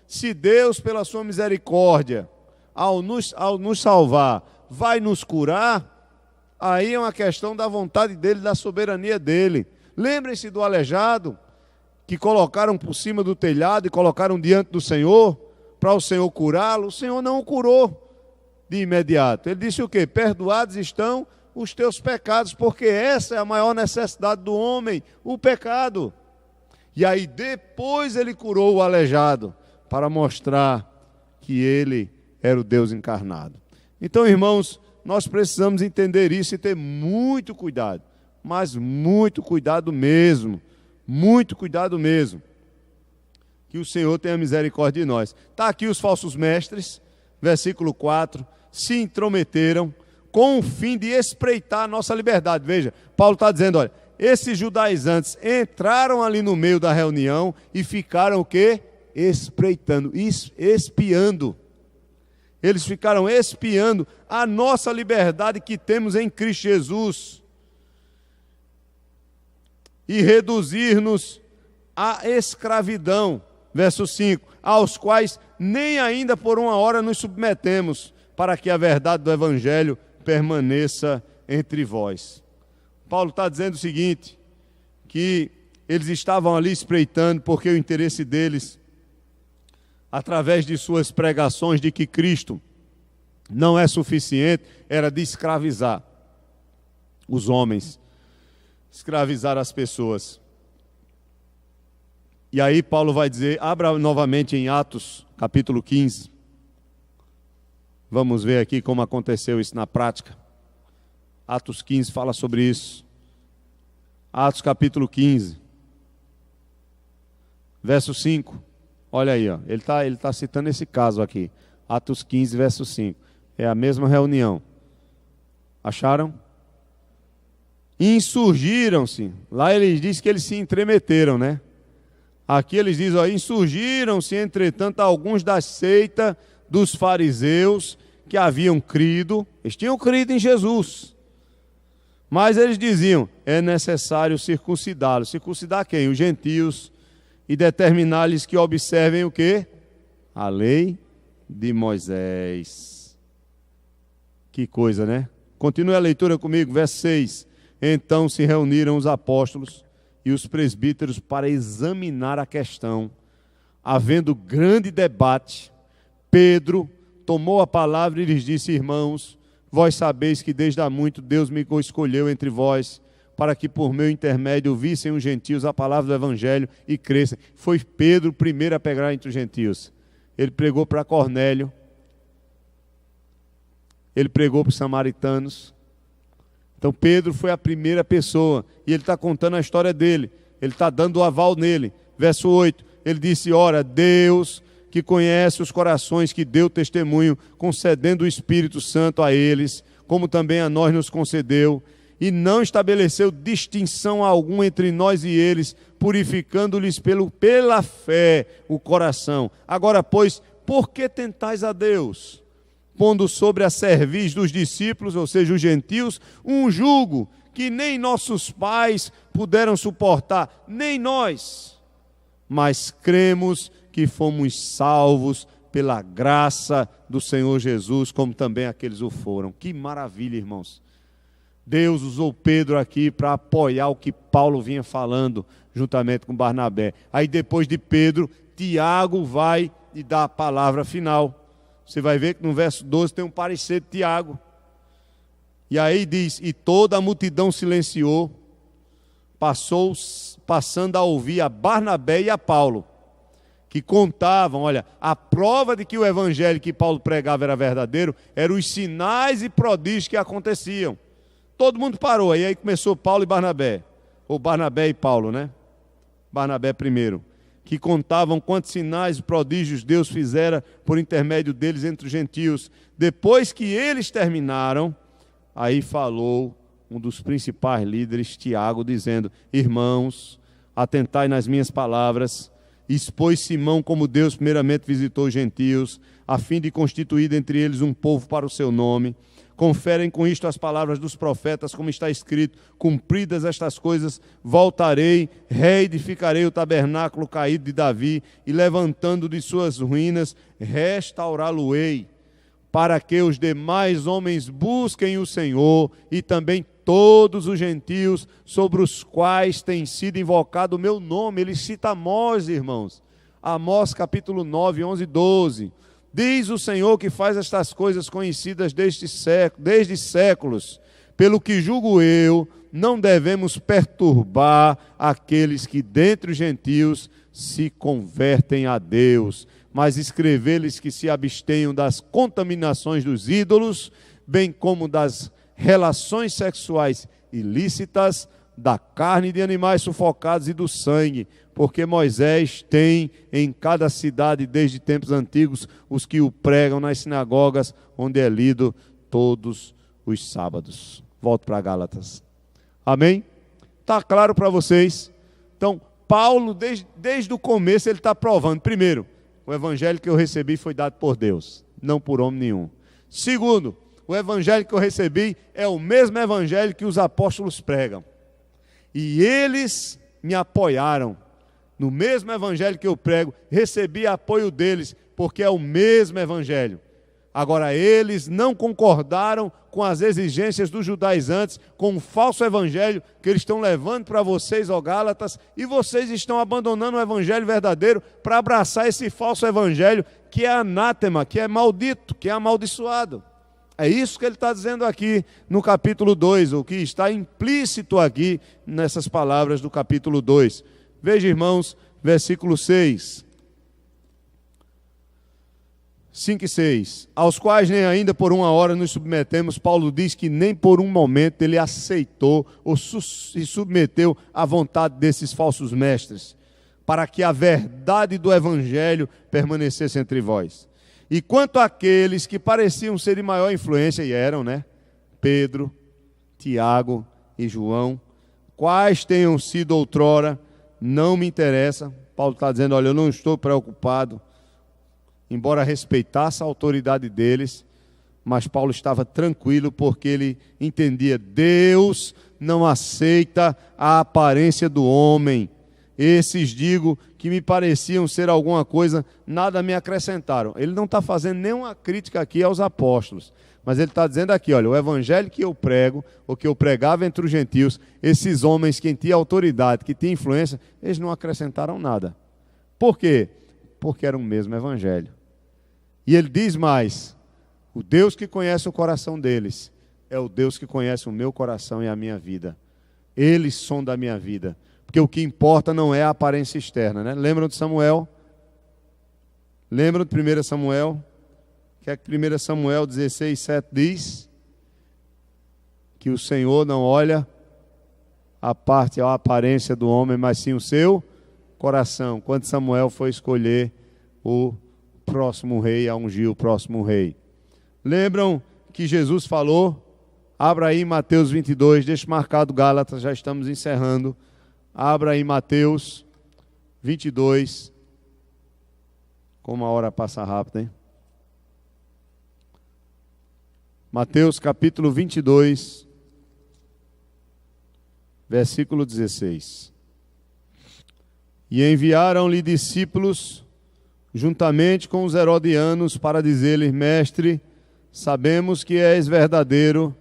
Se Deus, pela sua misericórdia, ao nos salvar, vai nos curar, aí é uma questão da vontade dele, da soberania dele. Lembrem-se do aleijado, que colocaram por cima do telhado e colocaram diante do Senhor, para o Senhor curá-lo. O Senhor não o curou de imediato. Ele disse o quê? Perdoados estão os teus pecados, porque essa é a maior necessidade do homem, o pecado. E aí depois ele curou o aleijado, para mostrar que ele era o Deus encarnado. Então, irmãos, nós precisamos entender isso e ter muito cuidado, mas muito cuidado mesmo, que o Senhor tenha misericórdia de nós. Está aqui os falsos mestres, versículo 4, se intrometeram com o fim de espreitar a nossa liberdade. Veja, Paulo está dizendo, olha, esses judaizantes entraram ali no meio da reunião e ficaram o quê? Espreitando, espiando. Eles ficaram espiando a nossa liberdade que temos em Cristo Jesus. e reduzir-nos à escravidão, verso 5, aos quais nem ainda por uma hora nos submetemos, para que a verdade do Evangelho permaneça entre vós. Paulo está dizendo o seguinte, que eles estavam ali espreitando, porque o interesse deles, através de suas pregações de que Cristo não é suficiente, era de escravizar os homens, escravizar as pessoas. E aí Paulo vai dizer, abra novamente em Atos, capítulo 15. Vamos ver aqui como aconteceu isso na prática. Atos 15 fala sobre isso. Atos capítulo 15, verso 5. Olha aí, ó. Ele tá citando esse caso aqui. Atos 15, verso 5. É a mesma reunião. Acharam? Insurgiram-se. Lá ele diz que eles se entremeteram, né? Aqui eles dizem, ó, insurgiram-se, entretanto, alguns da seita dos fariseus que haviam crido. Eles tinham crido em Jesus. Mas eles diziam, é necessário circuncidá-los. Circuncidar quem? Os gentios. E determinar-lhes que observem o quê? A lei de Moisés. Que coisa, né? Continue a leitura comigo, verso 6. Então se reuniram os apóstolos e os presbíteros para examinar a questão. Havendo grande debate, Pedro tomou a palavra e lhes disse, irmãos, vós sabeis que desde há muito Deus me escolheu entre vós, para que por meu intermédio ouvissem os gentios a palavra do Evangelho e crescem. Foi Pedro o primeiro a pegar entre os gentios. Ele pregou para Cornélio, ele pregou para os samaritanos. Então Pedro foi a primeira pessoa, e ele está contando a história dele, ele está dando o aval nele. Verso 8, ele disse, ora, Deus que conhece os corações, que deu testemunho, concedendo o Espírito Santo a eles, como também a nós nos concedeu, e não estabeleceu distinção alguma entre nós e eles, purificando-lhes pela fé o coração. Agora, pois, por que tentais a Deus? Pondo sobre a cerviz dos discípulos, ou seja, os gentios, um jugo que nem nossos pais puderam suportar, nem nós, mas cremos que fomos salvos pela graça do Senhor Jesus, como também aqueles o foram. Que maravilha, irmãos. Deus usou Pedro aqui para apoiar o que Paulo vinha falando, juntamente com Barnabé. Aí depois de Pedro, Tiago vai e dá a palavra final. Você vai ver que no verso 12 tem um parecer de Tiago. E aí diz, e toda a multidão silenciou, passando a ouvir a Barnabé e a Paulo, que contavam, olha, a prova de que o evangelho que Paulo pregava era verdadeiro, eram os sinais e prodígios que aconteciam. Todo mundo parou, aí começou Paulo e Barnabé, ou Barnabé e Paulo, né? Barnabé primeiro, que contavam quantos sinais e prodígios Deus fizera por intermédio deles entre os gentios. Depois que eles terminaram, aí falou um dos principais líderes, Tiago, dizendo, irmãos, atentai nas minhas palavras. Expôs Simão como Deus primeiramente visitou os gentios, a fim de constituir entre eles um povo para o seu nome. Conferem com isto as palavras dos profetas, como está escrito, cumpridas estas coisas, voltarei, reedificarei o tabernáculo caído de Davi, e levantando de suas ruínas, restaurá-lo-ei, para que os demais homens busquem o Senhor, e também todos os gentios sobre os quais tem sido invocado o meu nome. Ele cita Amós, irmãos. Amós capítulo 9, 11 e 12. Diz o Senhor que faz estas coisas conhecidas desde séculos. Pelo que julgo eu, não devemos perturbar aqueles que dentre os gentios se convertem a Deus, mas escrever-lhes que se abstenham das contaminações dos ídolos, bem como das relações sexuais ilícitas, da carne de animais sufocados e do sangue, porque Moisés tem em cada cidade desde tempos antigos os que o pregam nas sinagogas, onde é lido todos os sábados. Volto para Gálatas. Amém? Está claro para vocês? Então, Paulo, desde o começo, ele está provando. Primeiro, o evangelho que eu recebi foi dado por Deus, não por homem nenhum. Segundo, o evangelho que eu recebi é o mesmo evangelho que os apóstolos pregam. E eles me apoiaram. No mesmo evangelho que eu prego, recebi apoio deles, porque é o mesmo evangelho. Agora, eles não concordaram com as exigências dos judaizantes, com o falso evangelho que eles estão levando para vocês, ó Gálatas, e vocês estão abandonando o evangelho verdadeiro para abraçar esse falso evangelho que é anátema, que é maldito, que é amaldiçoado. É isso que ele está dizendo aqui no capítulo 2, o que está implícito aqui nessas palavras do capítulo 2. Veja, irmãos, versículo 6. 5 e 6. Aos quais nem ainda por uma hora nos submetemos. Paulo diz que nem por um momento ele aceitou ou se submeteu à vontade desses falsos mestres, para que a verdade do evangelho permanecesse entre vós. E quanto àqueles que pareciam ser de maior influência, e eram, né? Pedro, Tiago e João, quais tenham sido outrora, não me interessa. Paulo está dizendo, olha, eu não estou preocupado, embora respeitasse a autoridade deles, mas Paulo estava tranquilo porque ele entendia, Deus não aceita a aparência do homem. Esses, digo, que me pareciam ser alguma coisa, nada me acrescentaram. Ele não está fazendo nenhuma crítica aqui aos apóstolos, mas ele está dizendo aqui, olha, o evangelho que eu prego, o que eu pregava entre os gentios, esses homens que tinham autoridade, que tinham influência, eles não acrescentaram nada. Por quê? Porque era o mesmo evangelho. E ele diz mais, o Deus que conhece o coração deles, é o Deus que conhece o meu coração e a minha vida. Eles são da minha vida. Porque o que importa não é a aparência externa, né? Lembram de Samuel? Lembram de 1 Samuel? Que é que 1 Samuel 16, 7 diz? Que o Senhor não olha a parte, a aparência do homem, mas sim o seu coração. Quando Samuel foi escolher o próximo rei, a ungir o próximo rei. Lembram que Jesus falou? Abra aí Mateus 22, deixa marcado Gálatas, já estamos encerrando. Abra aí Mateus 22. Como a hora passa rápido, hein? Mateus capítulo 22, versículo 16. E enviaram-lhe discípulos juntamente com os herodianos para dizer-lhes, mestre, sabemos que és verdadeiro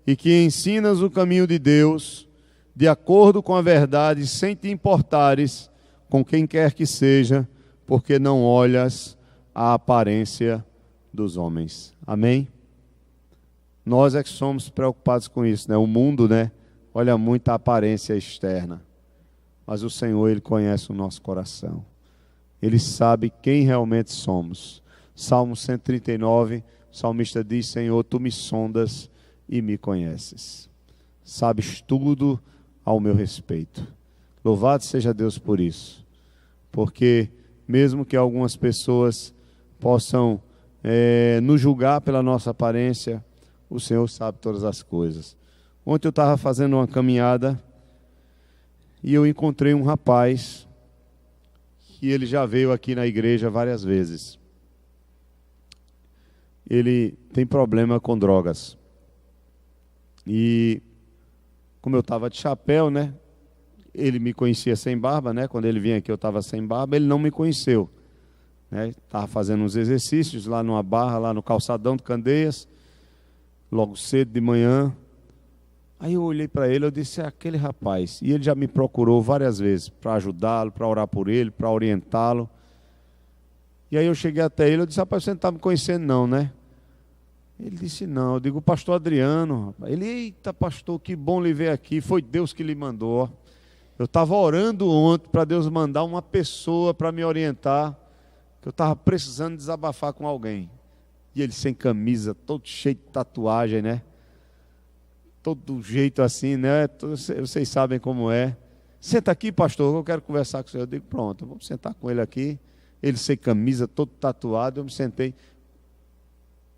e que ensinas o caminho de Deus, de acordo com a verdade, sem te importares com quem quer que seja, porque não olhas a aparência dos homens. Amém? Nós é que somos preocupados com isso, né? O mundo, né, olha muito a aparência externa, mas o Senhor, Ele conhece o nosso coração. Ele sabe quem realmente somos. Salmo 139, o salmista diz, Senhor, Tu me sondas e me conheces. Sabes tudo ao meu respeito. Louvado seja Deus por isso. Porque mesmo que algumas pessoas possam nos julgar pela nossa aparência, o Senhor sabe todas as coisas. Ontem eu estava fazendo uma caminhada e eu encontrei um rapaz que ele já veio aqui na igreja várias vezes. Ele tem problema com drogas. E como eu estava de chapéu, né? Ele me conhecia sem barba, né? Quando ele vinha aqui eu estava sem barba, ele não me conheceu. Estava fazendo uns exercícios lá numa barra, lá no calçadão de Candeias, logo cedo de manhã. Aí eu olhei para ele, eu disse, é aquele rapaz. E ele já me procurou várias vezes para ajudá-lo, para orar por ele, para orientá-lo. E aí eu cheguei até ele, eu disse, rapaz, você não está me conhecendo não, né? Ele disse, não. Eu digo, pastor Adriano. Ele, eita pastor, que bom lhe ver aqui, foi Deus que lhe mandou. Eu estava orando ontem para Deus mandar uma pessoa para me orientar, que eu estava precisando desabafar com alguém. E ele sem camisa, todo cheio de tatuagem, né? Todo jeito assim, né? Vocês sabem como é. Senta aqui, pastor, eu quero conversar com o senhor. Eu digo, pronto, vamos sentar com ele aqui. Ele sem camisa, todo tatuado, eu me sentei.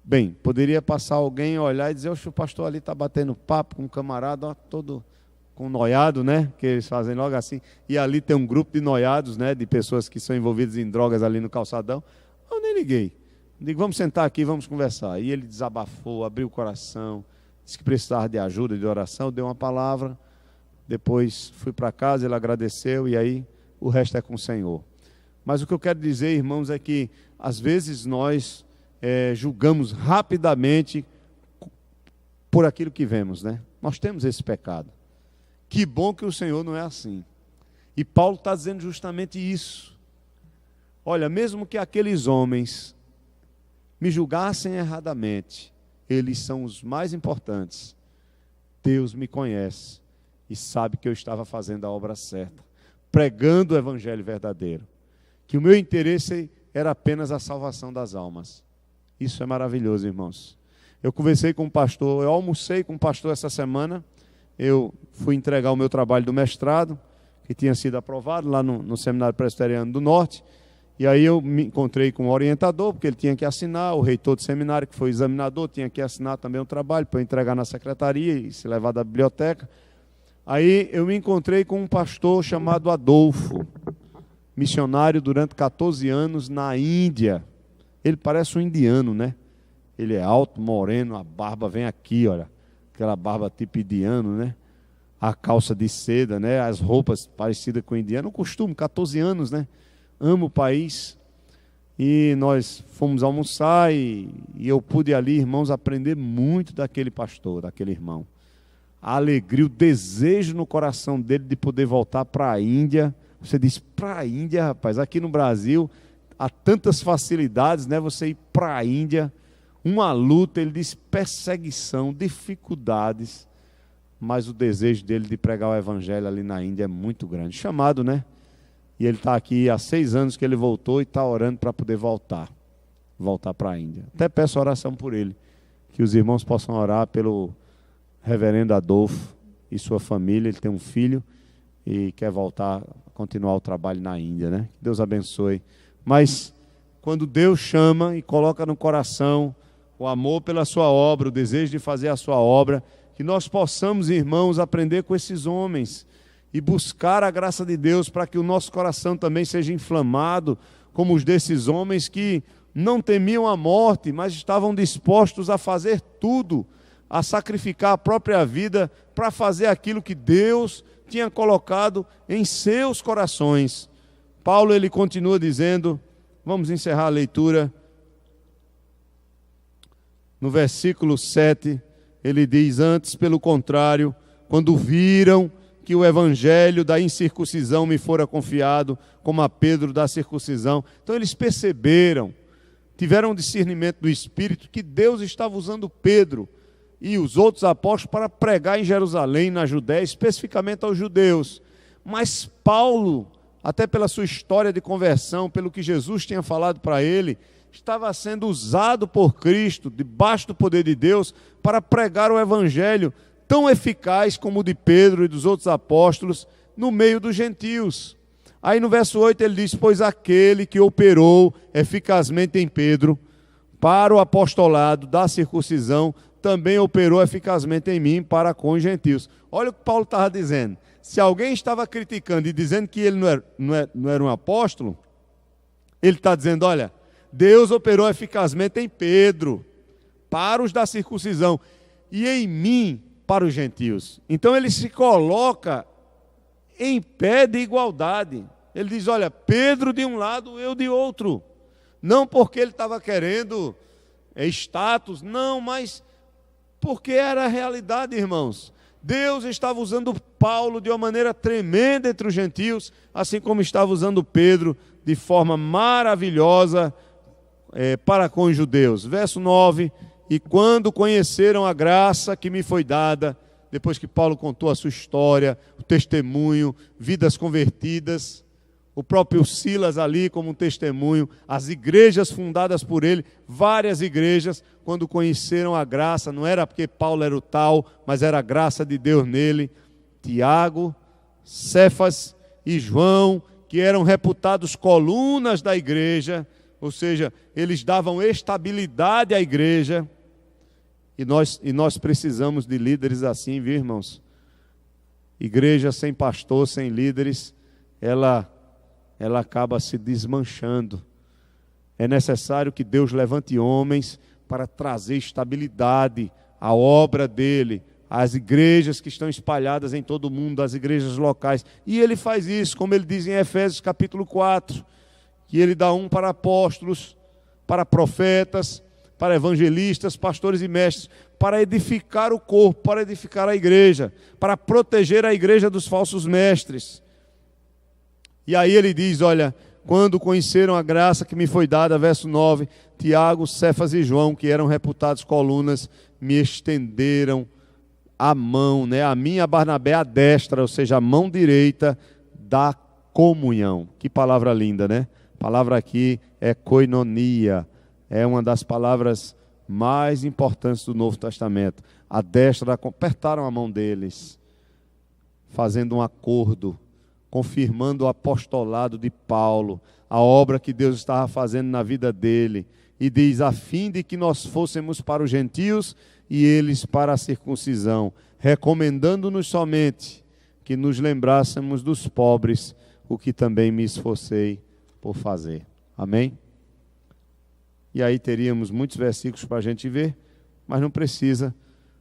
Bem, poderia passar alguém, olhar e dizer, oxe, o pastor ali está batendo papo com um camarada, ó, todo com noiado, né? Que eles fazem logo assim. E ali tem um grupo de noiados, né? De pessoas que são envolvidas em drogas ali no calçadão. Eu nem liguei. Digo, vamos sentar aqui, vamos conversar. E ele desabafou, abriu o coração, disse que precisava de ajuda, de oração, deu uma palavra. Depois fui para casa, ele agradeceu e aí o resto é com o Senhor. Mas o que eu quero dizer, irmãos, é que às vezes nós julgamos rapidamente por aquilo que vemos, né? Nós temos esse pecado. Que bom que o Senhor não é assim. E Paulo está dizendo justamente isso. Olha, mesmo que aqueles homens me julgassem erradamente, eles são os mais importantes. Deus me conhece e sabe que eu estava fazendo a obra certa, pregando o evangelho verdadeiro. Que o meu interesse era apenas a salvação das almas. Isso é maravilhoso, irmãos. Eu conversei com um pastor, eu almocei com um pastor essa semana, eu fui entregar o meu trabalho do mestrado, que tinha sido aprovado lá no Seminário Presbiteriano do Norte, e aí eu me encontrei com o orientador, porque ele tinha que assinar, o reitor do seminário, que foi examinador, tinha que assinar também o trabalho para eu entregar na secretaria e se levar da biblioteca. Aí eu me encontrei com um pastor chamado Adolfo, missionário durante 14 anos na Índia. Ele parece um indiano, né? Ele é alto, moreno, a barba vem aqui, olha, aquela barba tipo indiano, né? A calça de seda, né? As roupas parecidas com o indiano, o costume, 14 anos, né? Amo o país. E nós fomos almoçar e eu pude ali, irmãos, aprender muito daquele pastor, daquele irmão. A alegria, o desejo no coração dele de poder voltar para a Índia. Você diz, para a Índia, rapaz, aqui no Brasil há tantas facilidades, né? Você ir para a Índia, uma luta, ele diz, perseguição, dificuldades, mas o desejo dele de pregar o evangelho ali na Índia é muito grande. Chamado, né? E ele está aqui há 6 anos que ele voltou e está orando para poder voltar para a Índia. Até peço oração por ele, que os irmãos possam orar pelo reverendo Adolfo e sua família. Ele tem um filho e quer voltar, continuar o trabalho na Índia, né? Que Deus abençoe. Mas quando Deus chama e coloca no coração o amor pela sua obra, o desejo de fazer a sua obra, que nós possamos, irmãos, aprender com esses homens e buscar a graça de Deus para que o nosso coração também seja inflamado, como os desses homens que não temiam a morte, mas estavam dispostos a fazer tudo, a sacrificar a própria vida para fazer aquilo que Deus tinha colocado em seus corações. Paulo, ele continua dizendo, vamos encerrar a leitura, no versículo 7, ele diz, antes, pelo contrário, quando viram que o evangelho da incircuncisão me fora confiado, como a Pedro da circuncisão. Então eles perceberam, tiveram um discernimento do Espírito, que Deus estava usando Pedro e os outros apóstolos para pregar em Jerusalém, na Judéia, especificamente aos judeus. Mas Paulo, até pela sua história de conversão, pelo que Jesus tinha falado para ele, estava sendo usado por Cristo, debaixo do poder de Deus, para pregar o evangelho tão eficaz como o de Pedro e dos outros apóstolos no meio dos gentios. Aí no verso 8 ele diz, pois aquele que operou eficazmente em Pedro para o apostolado da circuncisão, também operou eficazmente em mim para com os gentios. Olha o que Paulo estava dizendo. Se alguém estava criticando e dizendo que ele não era um apóstolo, ele está dizendo, olha, Deus operou eficazmente em Pedro para os da circuncisão e em mim para os gentios. Então ele se coloca em pé de igualdade. Ele diz, olha, Pedro de um lado, eu de outro. Não porque ele estava querendo status, não, mas porque era a realidade, irmãos. Deus estava usando Paulo de uma maneira tremenda entre os gentios, assim como estava usando Pedro de forma maravilhosa para com os judeus. Verso 9, e quando conheceram a graça que me foi dada, depois que Paulo contou a sua história, o testemunho, vidas convertidas, o próprio Silas ali como um testemunho, as igrejas fundadas por ele, várias igrejas, quando conheceram a graça, não era porque Paulo era o tal, mas era a graça de Deus nele, Tiago, Cefas e João, que eram reputados colunas da igreja, ou seja, eles davam estabilidade à igreja, e nós precisamos de líderes assim, viu, irmãos? Igreja sem pastor, sem líderes, ela acaba se desmanchando. É necessário que Deus levante homens para trazer estabilidade à obra dele, as igrejas que estão espalhadas em todo o mundo, as igrejas locais. E ele faz isso, como ele diz em Efésios capítulo 4, que ele dá um para apóstolos, para profetas, para evangelistas, pastores e mestres, para edificar o corpo, para edificar a igreja, para proteger a igreja dos falsos mestres. E aí ele diz, olha, quando conheceram a graça que me foi dada, verso 9, Tiago, Cefas e João, que eram reputados colunas, me estenderam a mão, né? A minha Barnabé a destra, ou seja, a mão direita da comunhão. Que palavra linda, né? A palavra aqui é koinonia, é uma das palavras mais importantes do Novo Testamento. A destra, apertaram a mão deles, fazendo um acordo, confirmando o apostolado de Paulo, a obra que Deus estava fazendo na vida dele. E diz, a fim de que nós fôssemos para os gentios e eles para a circuncisão, recomendando-nos somente que nos lembrássemos dos pobres, o que também me esforcei por fazer. Amém? E aí teríamos muitos versículos para a gente ver, mas não precisa.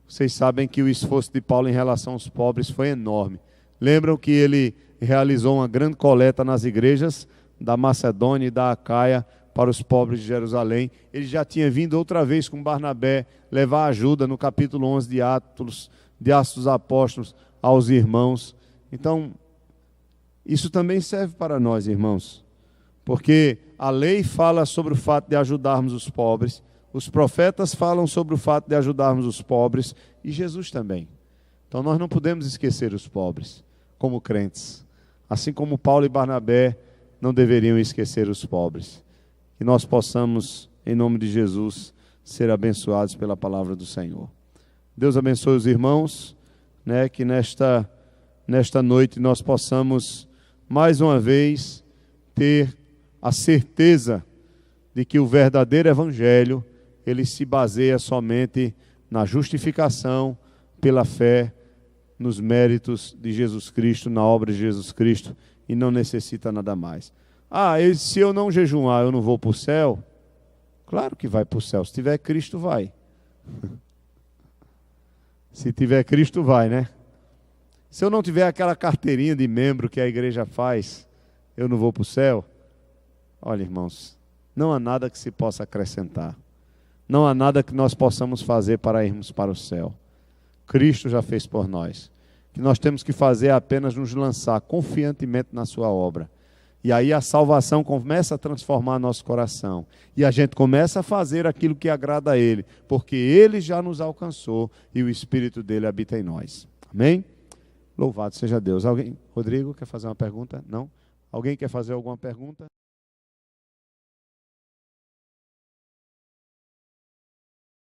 Vocês sabem que o esforço de Paulo em relação aos pobres foi enorme. Lembram que ele realizou uma grande coleta nas igrejas da Macedônia e da Acaia para os pobres de Jerusalém. Ele já tinha vindo outra vez com Barnabé levar ajuda no capítulo 11 de Atos dos Apóstolos aos irmãos. Então, isso também serve para nós, irmãos, porque a lei fala sobre o fato de ajudarmos os pobres, os profetas falam sobre o fato de ajudarmos os pobres e Jesus também. Então nós não podemos esquecer os pobres como crentes, assim como Paulo e Barnabé não deveriam esquecer os pobres. Que nós possamos, em nome de Jesus, ser abençoados pela palavra do Senhor. Deus abençoe os irmãos, né, que nesta noite nós possamos, mais uma vez, ter a certeza de que o verdadeiro evangelho, ele se baseia somente na justificação pela fé, nos méritos de Jesus Cristo, na obra de Jesus Cristo, e não necessita nada mais. Se eu não jejuar, eu não vou para o céu? Claro que vai para o céu. Se tiver Cristo, vai. Se tiver Cristo, vai, né? Se eu não tiver aquela carteirinha de membro que a igreja faz, eu não vou para o céu? Olha, irmãos, não há nada que se possa acrescentar. Não há nada que nós possamos fazer para irmos para o céu. Cristo já fez por nós. O que nós temos que fazer é apenas nos lançar confiantemente na sua obra. E aí a salvação começa a transformar nosso coração. E a gente começa a fazer aquilo que agrada a Ele, porque Ele já nos alcançou e o Espírito dEle habita em nós. Amém? Louvado seja Deus. Alguém? Rodrigo, quer fazer uma pergunta? Não? Alguém quer fazer alguma pergunta?